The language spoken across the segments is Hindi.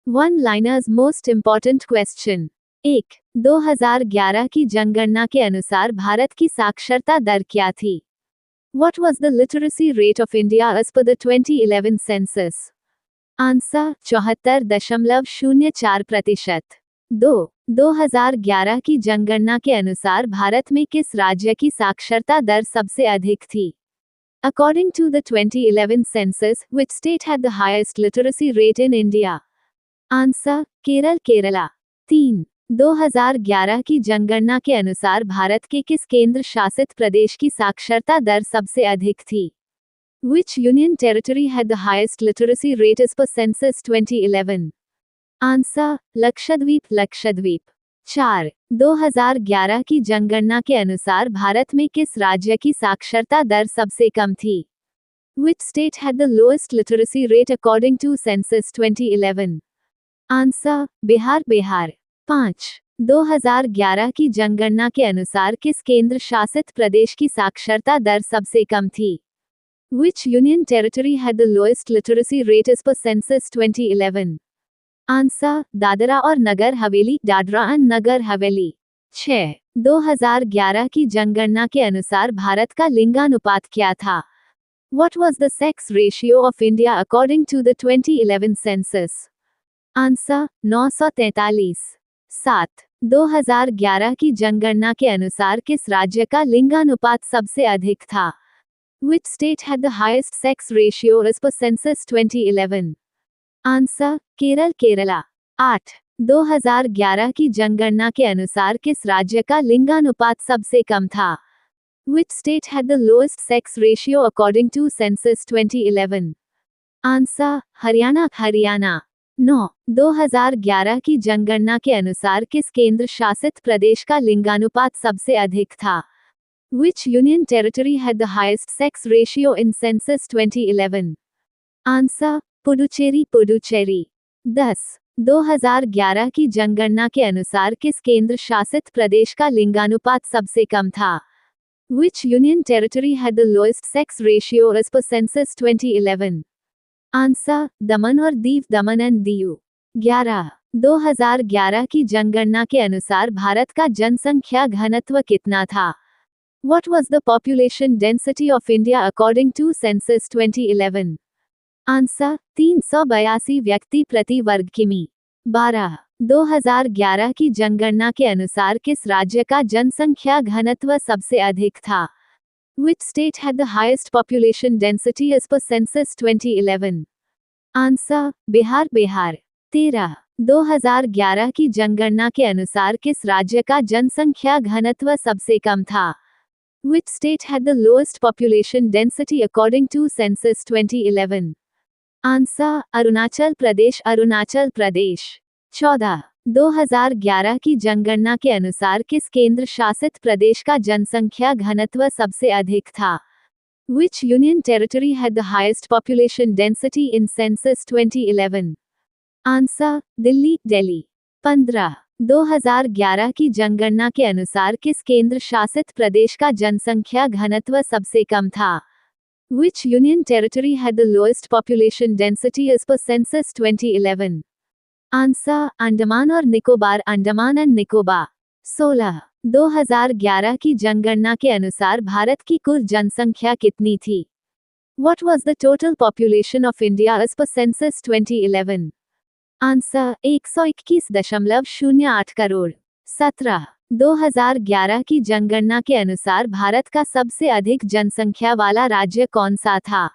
One liners most important question. 1. 2011 की जनगणना के अनुसार भारत की साक्षरता दर क्या थी? What was the literacy rate of India as per the 2011 census? Answer 74.04%। 2. 2011 की जनगणना के अनुसार भारत में किस राज्य की साक्षरता दर सबसे अधिक थी? According to the 2011 census, which state had the highest literacy rate in India? Answer Kerala. 3. 2011 की जनगणना के अनुसार भारत के किस केंद्र शासित प्रदेश की साक्षरता दर सबसे अधिक थी? Which union territory had the highest literacy rate as per census 2011? Answer Lakshadweep. 4. 2011 की जनगणना के अनुसार भारत में किस राज्य की साक्षरता दर सबसे कम थी? Which state had the lowest literacy rate according to census 2011? Answer Bihar. 5. 2011 की जनगणना के अनुसार किस केंद्र शासित प्रदेश की साक्षरता दर सबसे कम थी? Which union territory had the lowest literacy rate as per census 2011? Answer Dadra और नगर हवेली, दादरा एंड नगर हवेली। 6. 2011 की जनगणना के अनुसार भारत का लिंगानुपात क्या था? What was the sex ratio of India according to the 2011 census? Answer 943। 7. 2011 की जनगणना के अनुसार किस राज्य का लिंगानुपात सबसे अधिक था? Which state had the highest sex ratio as per census 2011? Answer Kerala. 8. 2011 की जनगणना के अनुसार किस राज्य का लिंगानुपात सबसे कम था? Which state had the lowest sex ratio according to census 2011? Answer Haryana. 9. 2011 की जनगणना के अनुसार किस केंद्र शासित प्रदेश का लिंगानुपात सबसे अधिक था? Which union territory had the highest sex ratio in census 2011? Answer Puducherry. 10. 2011 की जनगणना के अनुसार किस केंद्र शासित प्रदेश का लिंगानुपात सबसे कम था? Which union territory had the lowest sex ratio as per census 2011? Answer Daman and Diu. 11. 2011 की जनगणना के अनुसार भारत का जनसंख्या घनत्व कितना था? What was the population density of India according to census 2011? Answer 382 व्यक्ति प्रति वर्ग किमी। 12. 2011 की जनगणना के अनुसार किस राज्य का जनसंख्या घनत्व सबसे अधिक था? Which state had the highest population density as per census 2011? Answer Bihar. 13. 2011 की जनगणना के अनुसार किस राज्य का जनसंख्या घनत्व सबसे कम था? Which state had the lowest population density according to census 2011? Answer Arunachal Pradesh. 14. 2011 की जनगणना के अनुसार किस केंद्र शासित प्रदेश का जनसंख्या घनत्व सबसे अधिक था? Which union territory had the highest population density in census 2011? Answer Delhi. 15. 2011 की जनगणना के अनुसार किस केंद्र शासित प्रदेश का जनसंख्या घनत्व सबसे कम था? Which union territory had the lowest population density as per census 2011? Answer Andaman and Nicobar. 16. 2011 की जनगणना के अनुसार भारत की कुल जनसंख्या कितनी थी? What was the total population of India as per census 2011? Answer 121.08 crore. 17. 2011 की जनगणना के अनुसार भारत का सबसे अधिक जनसंख्या वाला राज्य कौन सा था?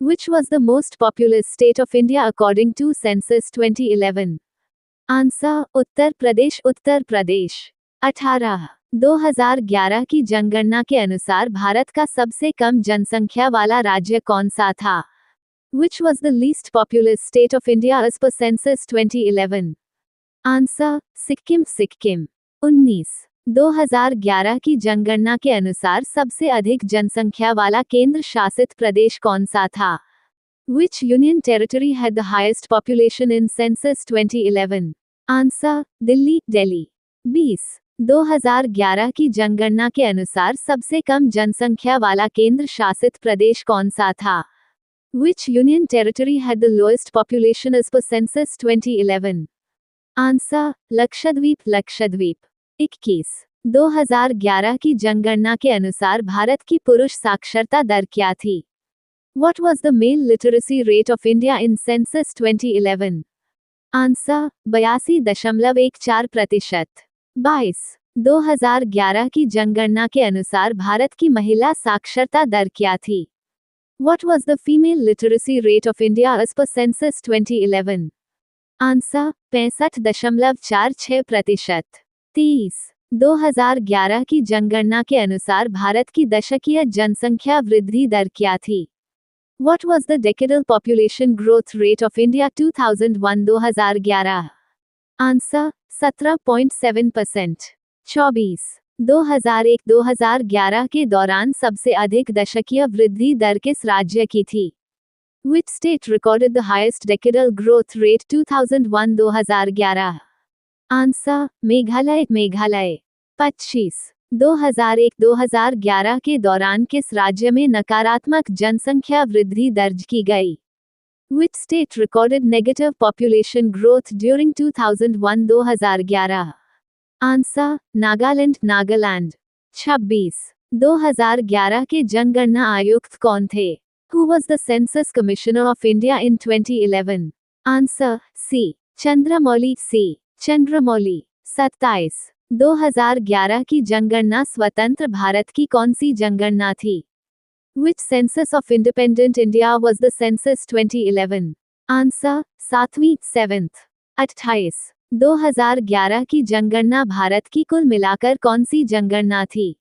Which was the most populous state of India according to census 2011? Answer Uttar Pradesh. 18. 2011 की जनगणना के अनुसार भारत का सबसे कम जनसंख्या वाला राज्य कौन सा था? Which was the least populous state of India as per census 2011? Answer Sikkim. 19. 2011 की जनगणना के अनुसार सबसे अधिक जनसंख्या वाला केंद्र शासित प्रदेश कौन सा था? Which union territory had the highest population in census 2011? Answer Delhi. 20. 2011 की जनगणना के अनुसार सबसे कम जनसंख्या वाला केंद्र शासित प्रदेश कौन सा था? Which union territory had the lowest population as per census 2011? Answer Lakshadweep. Lakshadweep. 21 2011 की जनगणना के अनुसार भारत की पुरुष साक्षरता दर क्या थी? What was the male literacy rate of India in census 2011? Answer 82.14%। 22 2011 की जनगणना के अनुसार भारत की महिला साक्षरता दर क्या थी? What was the female literacy rate of India as per census 2011? Answer 65.46%। 23 2011 की जनगणना के अनुसार भारत की दशकीय जनसंख्या वृद्धि दर क्या थी? What was the decadal population growth rate of India 2001-2011? Answer 17.7%। 24 2001-2011 के दौरान सबसे अधिक दशकीय वृद्धि दर किस राज्य की थी? Which state recorded the highest decadal growth rate 2001-2011? Answer Meghalaya. Meghalaya. 25 2001-2011 के दौरान किस राज्य में नकारात्मक जनसंख्या वृद्धि दर्ज की गई? Which state recorded negative population growth during 2001-2011? Answer Nagaland. Nagaland. 26 2011 के जनगणना आयुक्त कौन थे? Who was the Census Commissioner of India in 2011? Answer C Chandramouli. C Chandramouli. 27 2011 की जनगणना स्वतंत्र भारत की कौन सी जनगणना थी? Which census of independent India was the census 2011? Answer 7वीं 7th। 28 2011 की जनगणना भारत की कुल मिलाकर कौन सी जनगणना थी?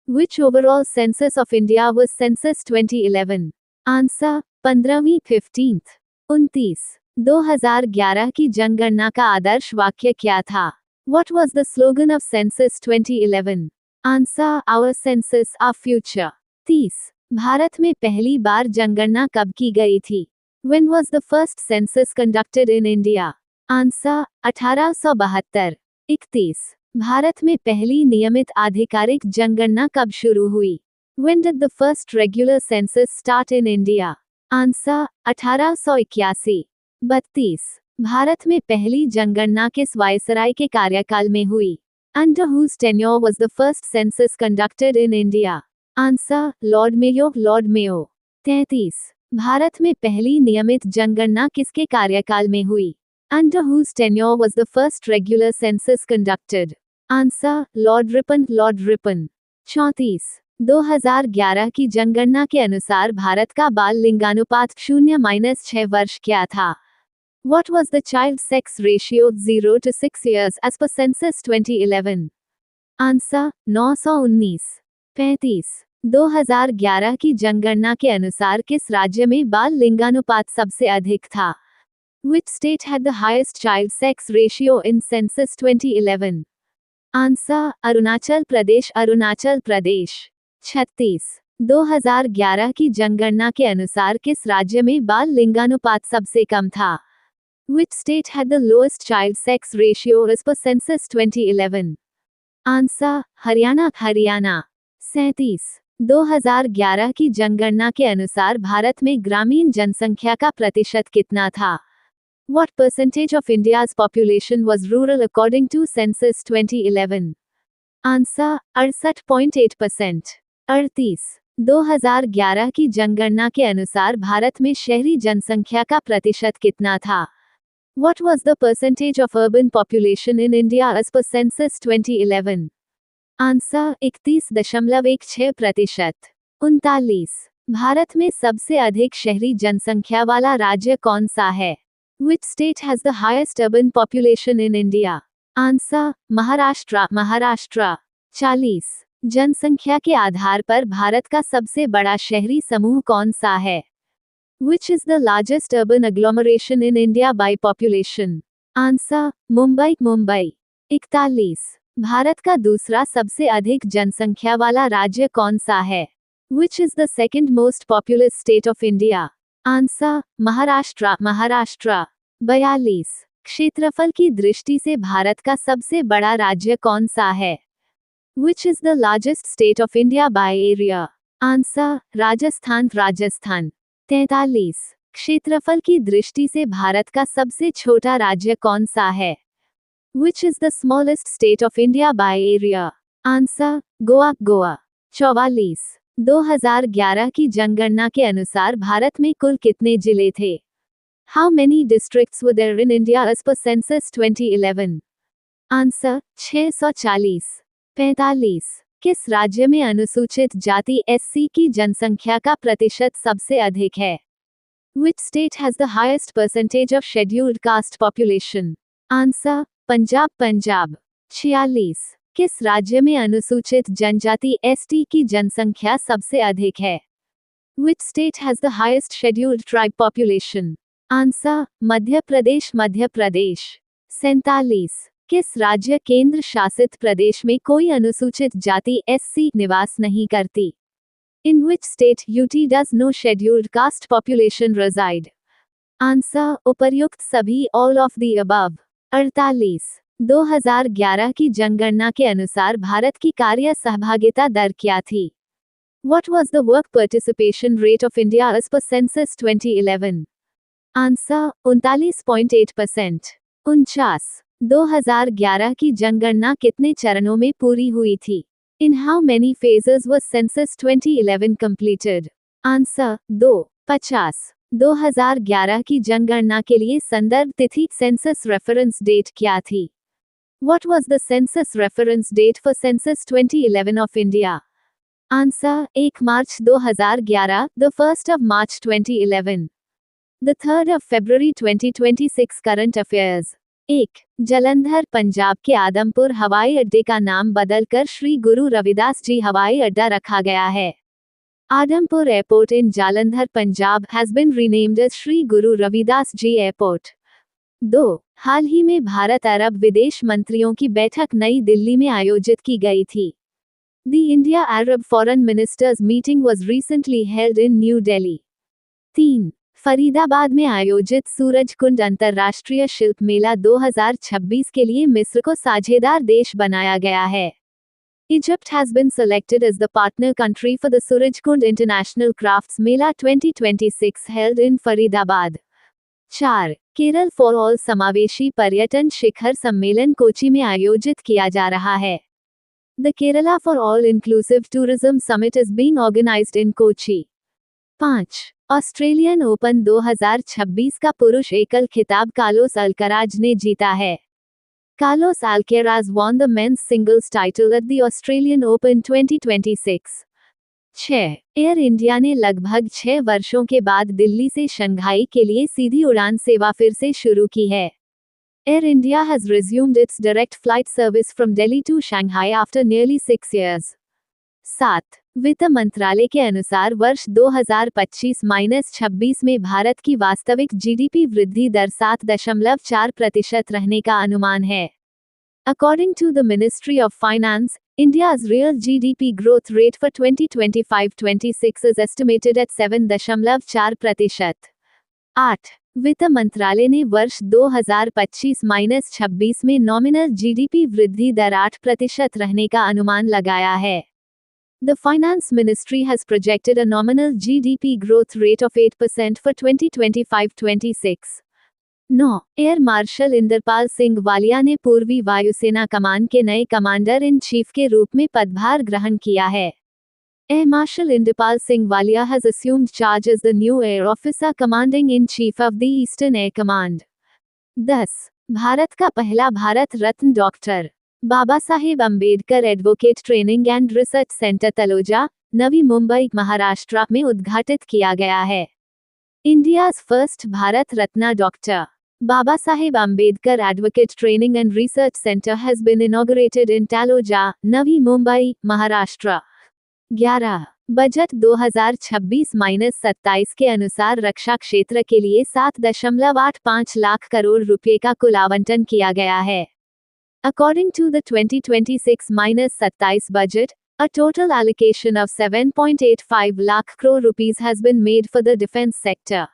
Which overall census of India was census 2011? Answer 15वीं 15th। 29 2011 की जनगणना का आदर्श वाक्य क्या था? What was the slogan of census 2011? Answer Our census, our future। 30 Bharat में पहली बार जनगणना कब की गई थी? When was the first census conducted in India? Answer 1872। 31 Bharat में पहली नियमित आधिकारिक जनगणना कब शुरू हुई? When did the first regular census start in India? Answer 1881। 32 Bharat में पहली जनगणना किस वायसराय के कार्यकाल में हुई? Under whose tenure was the first census conducted in India? Answer Lord Mayo. Lord Mayo. 33 Bharat में पहली नियमित जनगणना किसके कार्यकाल में हुई? Under whose tenure was the first regular census conducted? Answer Lord Ripon. Lord Ripon. 34 2011 की जनगणना के अनुसार भारत का बाल लिंगानुपात 0-6 वर्ष क्या था? What was the child sex ratio 0 to 6 years as per census 2011? Answer 919। 35 2011 की जनगणना के अनुसार किस राज्य में बाल लिंगानुपात सबसे अधिक था? Which state had the highest child sex ratio in census 2011? Answer Arunachal Pradesh. Arunachal Pradesh. 36 2011 की जनगणना के अनुसार किस राज्य में बाल लिंगानुपात सबसे कम था? Which state had the lowest child sex ratio as per census 2011? Answer Haryana. Haryana. 37 2011 की जनगणना के अनुसार भारत में ग्रामीण जनसंख्या का प्रतिशत कितना था? What percentage of India's population was rural according to census 2011? Answer 68.8%। 38 2011 की जनगणना के अनुसार भारत में शहरी जनसंख्या का प्रतिशत कितना था? What was the percentage of urban population in India as per census 2011? Answer 31.16%। 39 Bharat में सबसे अधिक शहरी जनसंख्या वाला राज्य कौन सा है? Which state has the highest urban population in India? Answer Maharashtra. Maharashtra. 40 जनसंख्या के आधार पर भारत का सबसे बड़ा शहरी समूह कौन सा है? Which is the largest urban agglomeration in India by population? Answer Mumbai. Mumbai. 41 Bharat का दूसरा सबसे अधिक जनसंख्या वाला राज्य कौन सा है? Which is the second most populous state of India? Answer Maharashtra. Maharashtra. 42 क्षेत्रफल की दृष्टि से भारत का सबसे बड़ा राज्य कौन सा है? Which is the largest state of India by area? Answer Rajasthan. Rajasthan. 43। क्षेत्रफल की दृष्टि से भारत का सबसे छोटा राज्य कौन सा है? Which is the smallest state of India by area? Answer Goa. Goa. 44। 2011 की जनगणना के अनुसार भारत में कुल कितने जिले थे? How many districts were there in India as per census 2011? Answer 640। 45। किस राज्य में अनुसूचित जाति एससी की जनसंख्या का प्रतिशत सबसे अधिक है? Which state has the highest percentage of scheduled caste population? Answer Punjab. Punjab. 46। किस राज्य में अनुसूचित जनजाति एसटी की जनसंख्या सबसे अधिक है? Which state has the highest scheduled tribe population? Answer Madhya Pradesh. Madhya Pradesh. 47। किस राज्य केंद्र शासित प्रदेश में कोई अनुसूचित जाति एससी निवास नहीं करती? In which state UT does no scheduled caste population reside? Answer उपर्युक्त सभी, all of the above। 48। 2011 की जनगणना के अनुसार भारत की कार्य सहभागिता दर क्या थी? What was the work participation rate of India as per census 2011? Answer 39.8%। 49। 2011 की जनगणना कितने चरणों में पूरी हुई थी? In how many phases was census 2011 completed? Answer 2। 50। 2011 की जनगणना के लिए संदर्भ तिथि सेंसस रेफरेंस डेट क्या थी? What was the census reference date for census 2011 of India? Answer 1 March 2011, the 1st of March 2011, the 3rd of February 2026। Current affairs. 1। Jalandhar Punjab के आदमपुर हवाई अड्डे का नाम बदलकर श्री गुरु रविदास जी हवाई अड्डा रखा गया है। Adampur airport in Jalandhar Punjab has been renamed as Shri Guru Ravidas ji airport. 2। हाल ही में भारत अरब विदेश मंत्रियों की बैठक नई दिल्ली में आयोजित की गई थी। The India Arab foreign ministers meeting was recently held in new Delhi. 3। Faridabad में आयोजित सूरजकुंड अंतर्राष्ट्रीय शिल्प मेला 2026 के लिए मिस्र को साझेदार देश बनाया गया है। Egypt has been selected as the partner country for the Surajkund International Crafts Mela 2026 held in Faridabad। 4। Kerala for all समावेशी पर्यटन शिखर सम्मेलन कोची में आयोजित किया जा रहा है। The Kerala for All Inclusive Tourism Summit is being organized in Kochi। 5। Australian open 2026 का पुरुष एकल खिताब कार्लोस अल्कराज ने जीता है। Carlos Alcaraz won the men's singles title at the Australian Open 2026। 6। Air India ने लगभग 6 वर्षों के बाद दिल्ली से शंघाई के लिए सीधी उड़ान सेवा फिर से शुरू की है। Air India has resumed its direct flight service from Delhi to Shanghai after nearly 6 years। 7। वित्त मंत्रालय के अनुसार वर्ष 2025-26 में भारत की वास्तविक जीडीपी वृद्धि दर 7.4% रहने का अनुमान है। According to the Ministry of Finance, India's real GDP growth rate for 2025-26 is estimated at 7.4%। 8। वित्त मंत्रालय ने वर्ष 2025-26 में नॉमिनल जीडीपी वृद्धि दर 8% रहने का अनुमान लगाया है। The Finance Ministry has projected a nominal GDP growth rate of 8% for 2025-26। 9। Air marshal Inderpal Singh Walia ने पूर्वी वायुसेना कमान के नए कमांडर इन चीफ के रूप में पदभार ग्रहण किया है। Air Marshal Inderpal Singh Walia has assumed charge as the new Air Officer Commanding in Chief of the Eastern Air Command। 10। Bharat का पहला Bharat Ratna doctor Baba Saheb Ambedkar advocate training and research centre Taloja, Navi Mumbai, Maharashtra में उद्घाटित किया गया है। India's first Bharat Ratna doctor Baba Saheb Ambedkar advocate training and research centre has been inaugurated in Taloja, Navi Mumbai, Maharashtra. 11। Budget 2026-27 के अनुसार रक्षा क्षेत्र के लिए 7.85 लाख करोड़ रुपए का कुल आवंटन किया गया है। According to the 2026-27 budget, a total allocation of 7.85 lakh crore rupees has been made for the defense sector।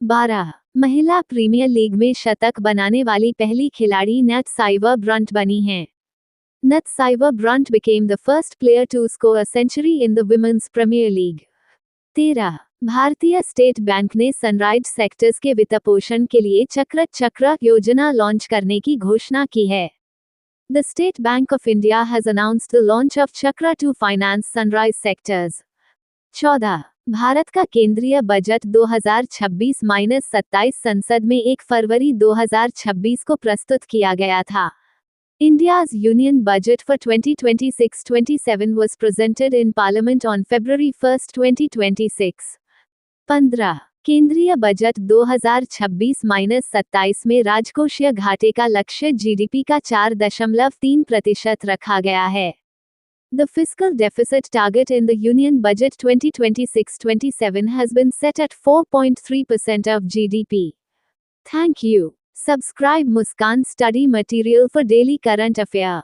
12। महिला प्रीमियर लीग में शतक बनाने वाली पहली खिलाड़ी नैट साइवर ब्रंट बनी हैं। Nat Cyber Brunt became the first player to score a century in the Women's Premier League। 13। भारतीय स्टेट बैंक ने सनराइज सेक्टर्स के वित्तपोषण के लिए चक्र योजना लॉन्च करने की घोषणा की है। The State Bank of India has announced the launch of Chakra to finance sunrise sectors. 14. Bharat का केंद्रीय बजट 2026-27 संसद में 1 फरवरी 2026 को प्रस्तुत किया गया था। India's Union Budget for 2026-27 was presented in Parliament on February 1, 2026. 15. केंद्रीय बजट 2026-27 में राजकोषीय घाटे का लक्ष्य जीडीपी का 4.3% रखा गया है। The fiscal deficit target in the Union Budget 2026-27 has been set at 4.3% of GDP. Thank you. Subscribe Muskan Study Material for daily current affair.